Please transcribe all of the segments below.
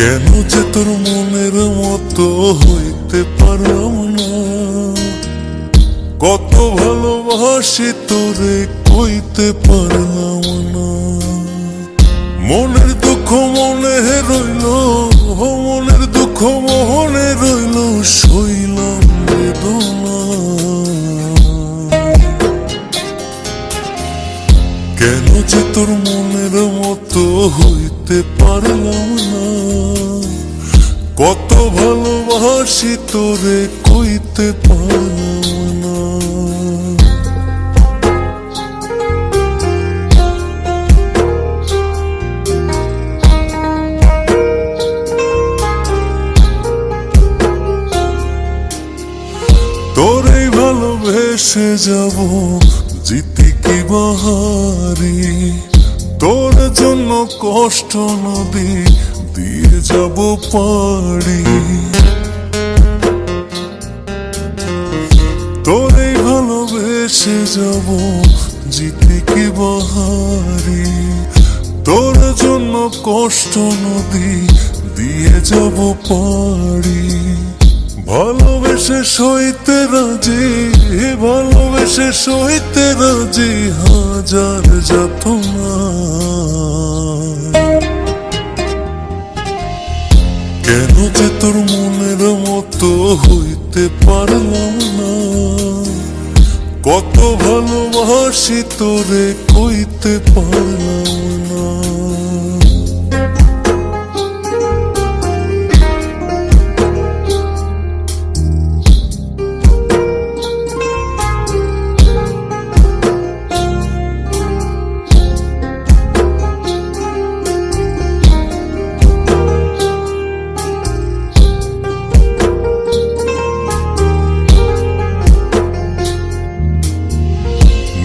কেন যে তোর মনের মতো হইতে পারলাম না, কত ভালোবাসি তোরে কইতে পারলাম না। মনের দুঃখ মনে রইল, মনের দুঃখ মনে রইল, সইলাম বেদনা। কেন যে তোর মনের মতো হইতে পারলাম না, কত ভালোবাসি তোরে কইতে পারলাম না। তোরে ভালোবেসে যাব জিতি কি বাহারি, তোর জন্য কষ্ট নদী দিয়ে যাব পাড়ি। তোরে ভালোবেসে যাব জিতি কি বাহারি, তোর জন্য কষ্ট নদী দিয়ে যাব পাড়ি। ভালোবেসে সইতে রাজি, ভালোবেসে সইতে রাজি, হাজার যাতনা। কেন যে তোর মনের মতো হইতে পারলাম না, কত ভালোবাসি তোরে কইতে পারলাম না।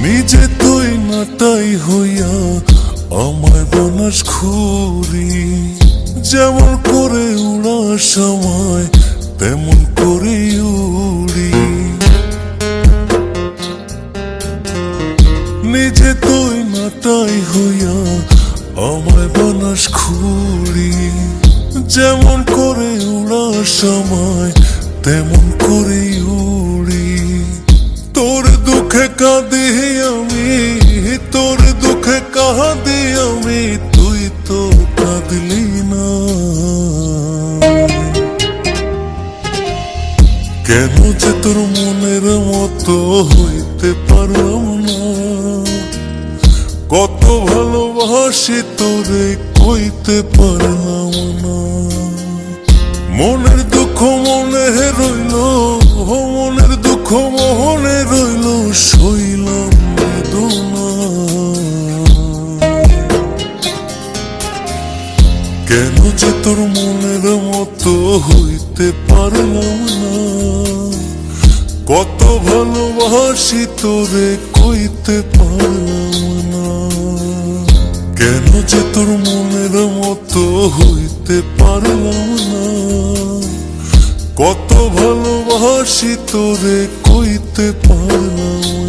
নিজে তুই নাটাই হইয়া আমায় বানাস খুরি, যেমন করে উড়ার সময় তেমন করে উড়ি। নিজে তুই নাটাই হইয়া আমায় বানাস খুরি, যেমন করে উড়ার সময় তেমন করে উড়ি। তোর দুঃখে কাঁদি আমি, তোর দুঃখে কাঁদি আমি, তুই তো কাঁদলি না। কেন যে তোর মনের মতো হইতে পারলাম না, কত ভালোবাসি তোরে কইতে পারলাম না। মনের দুঃখ মনে রইল, মনের দুঃখ মনে রইল, সইলাম বেদনা। কেন যে তোর মনের মতো হইতে পারলাম না, কত ভালোবাসি তোরে কইতে পারলাম না। কেন যে তোর মনের মতো হইতে পারলাম না, কত ভালোবাসি তোরে কইতে পারলাম।